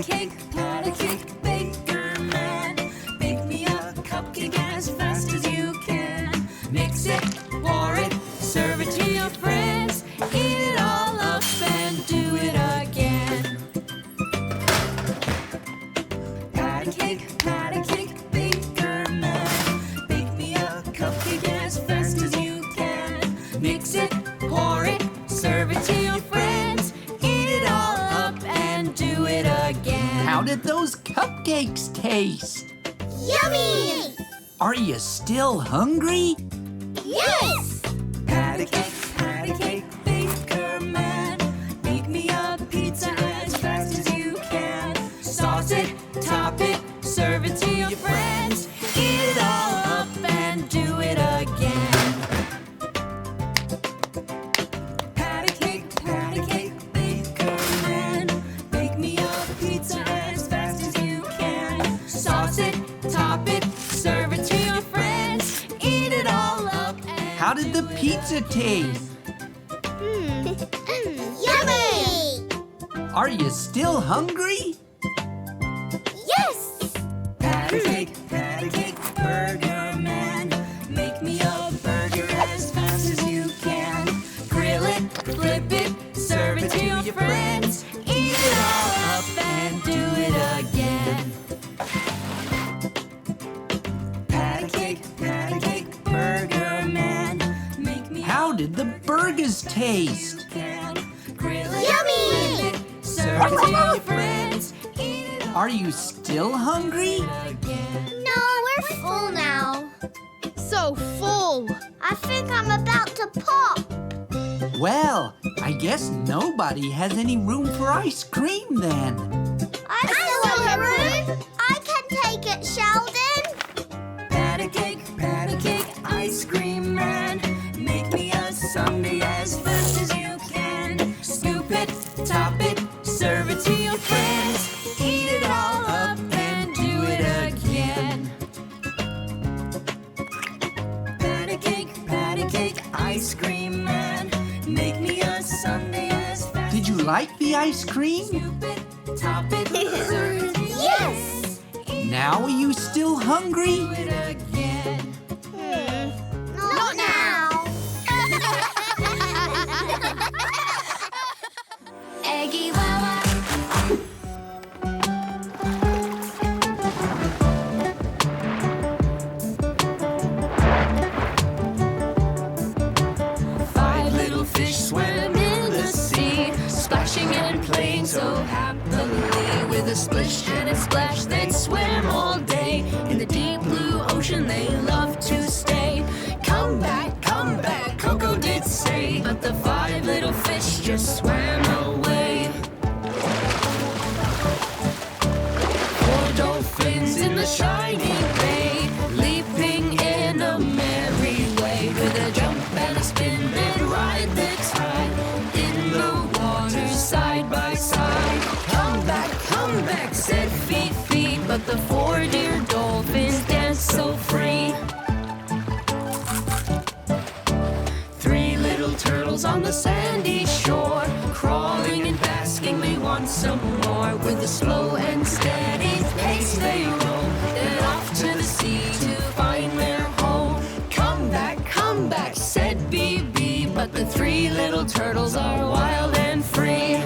Pat a cake, baker man. Bake me a cupcake as fast as you can. Mix it, pour it, serve it to your friends. Eat it all up and do it again. Pat a cake, baker man. Bake me a cupcake as fast as you can. Mix it, pour it, serve it to your friends. Eat it all up and do it again. How did those cupcakes taste? Yummy! Are you still hungry? Yes! Pat a cake, baker man. Bake me a pizza as fast as you can. Sauce it, top it, serve it to your friends. Eat it all up and do it again. Pat a cake, baker man. Bake me a pizza as fast as you can. Sauce it, top it, serve it to your friends. Eat it all up and How did the pizza taste? Yummy! Are you still hungry? Yes! Pat a cake, burger man. Make me a burger as fast as you can. Grill it, flip it, serve it to your friends. Eat it all up and do it again. Pat a cake, burger man. Make me How did the burgers taste? can. Grill it, Yummy! flip it, serve it to your friends. Eat it all Are you still hungry? again. No, we're full now. So full. I think I'm about to pop. Well, I guess nobody has any room for ice cream then. I still have room. I can take it, Sheldon. Pat a cake, ice cream man. Make me a sundae as fast as you can. Scoop it, top it, serve it to your friends. Eat it all up and do it again. Pat a cake, ice cream man. Make me a sundae as fast. Did you like the ice cream? Scoop it, top it, serve it to your Yes! friends. Now are you still hungry? Do it again. Not now. Eggy Wawa. Five little fish swam in the sea, splashing and playing so happily. With a splish and a splash, they'd swim all day. In the deep blue ocean, they love to stay. Come back, Coco did say. But the five little fish just swam away. Four dolphins in the shining bay, leaping in a merry way. With a jump and a spin, they'd ride the tide in the water side by side. Come back, said Fifi. But the four dear dolphins danced so free. Three little turtles on the sandy shore, crawling and basking, they want some more. With a slow and steady pace they roll, then off to the sea to find their home. Come back, said BB. But the three little turtles are wild and free.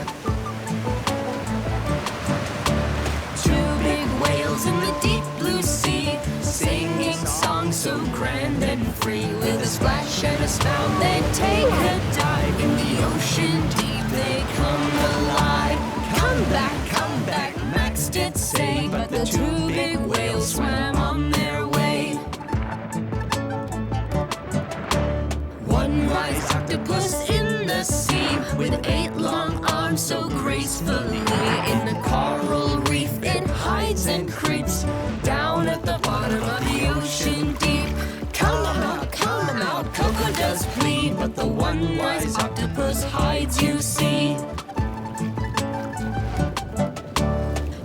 Two big whales in the deep blue sea, singing songs so grand and free. With a splash and a spout, they take a dive. In the ocean deep, they come alive. Come back, Max did say. But the two big whales swam on their way. One wise octopus in the sea, with 8 long arms so gracefully. In the coral reef it hides and creeps, down at the bottom of the ocean deep. Come out, Coco does plead. But the one wise octopus hides, you see.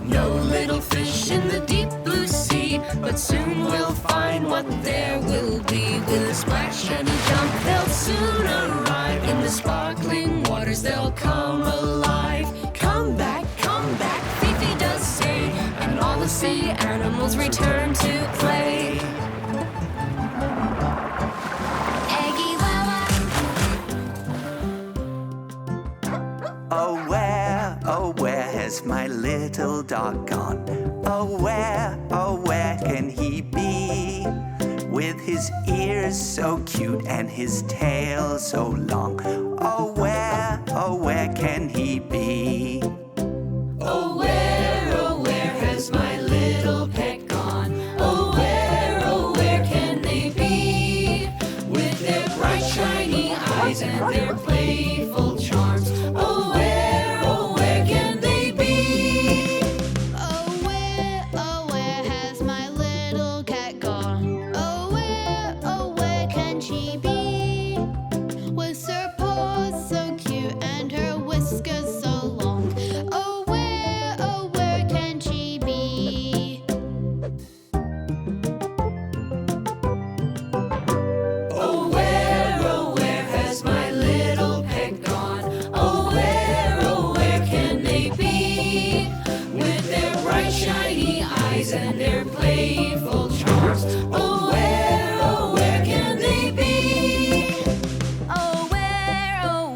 No little fish in the deep blue sea, but soon we'll find what there will be. With a splash and a jump, they'll soon arrive. In the sparkling waters, they'll come alive. Come back, Fifi does turtles return to play. Eggy Wawa. Oh where has my little dog gone? Oh where can he be? With his ears so cute and his tail so long. Oh where can he be? Oh where has my little pet gone? Oh where can they be? With their bright shiny eyes and their playful charms. Oh where can they be? Oh, where has my little cat gone? Oh, where can she be? With her paws so cute and her whiskers so long. Oh, where can she be? Oh where has my little pet gone? Oh where can they be? With their bright shiny eyes and their playful charms. Oh where can they be? Oh,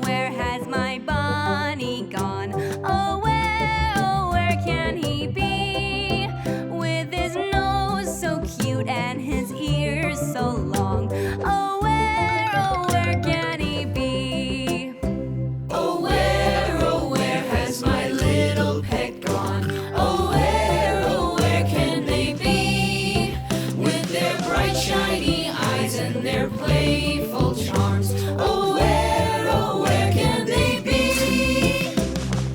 where has my bunny gone? Oh, where can he be? With his nose so cute and his ears so long. Oh, where can he be? Oh where has my little pet gone? Oh where can they be? With their bright shiny eyes and their playful charms. Oh where can they be?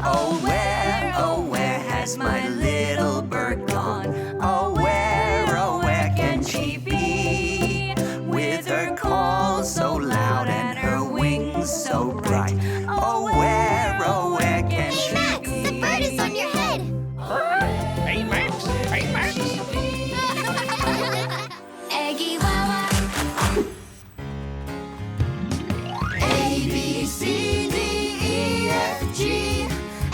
Oh where has my little bird gone? Oh where can she be? With her call so loud and her wings so bright. Oh where can she Max, be? the bird is on your head. Hey, Max! Hey, Max! Eggy Wawa. A B C D E F G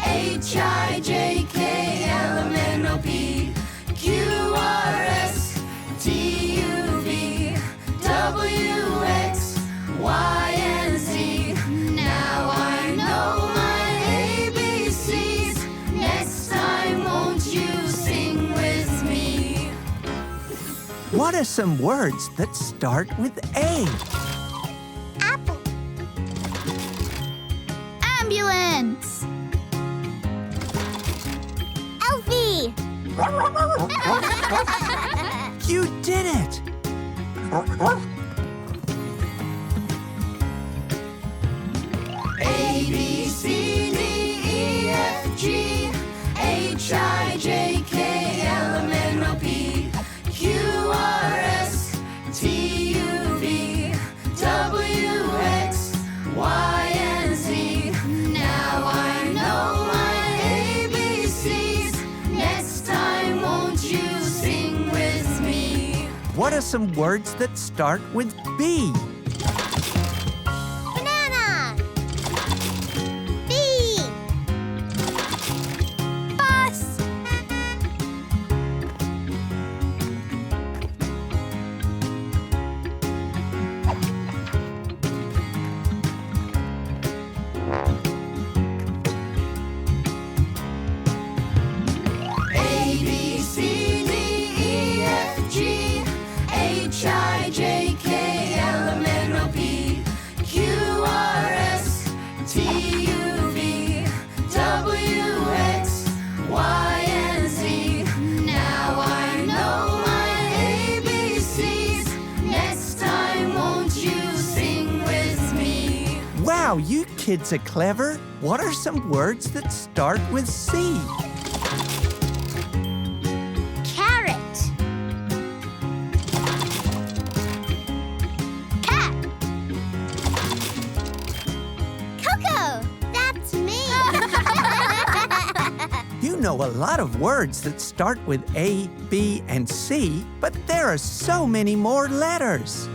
H I J K L M N O P Q R S T U V W X Y and Z. Now I know my ABCs. Next time, won't you sing with me? What are some words that start with A? Apple. Ambulance! LV. You did it! A B C D E F G H I J K L M N O P Q R S T U V W X Y and Z. Now I know my ABCs. Next time, won't you sing with me? What are some words that start with B? Banana. B. Bus. A B C D E F G H I J K L M N O P Q R S T U V W X Y and Z. Now I know my ABCs. Next time, won't you sing with me? Wow, you kids are clever. What are some words that start with C? Carrot. Cat. Coco. That's me. You know a lot of words that start with A, B, and C, but there are so many more letters.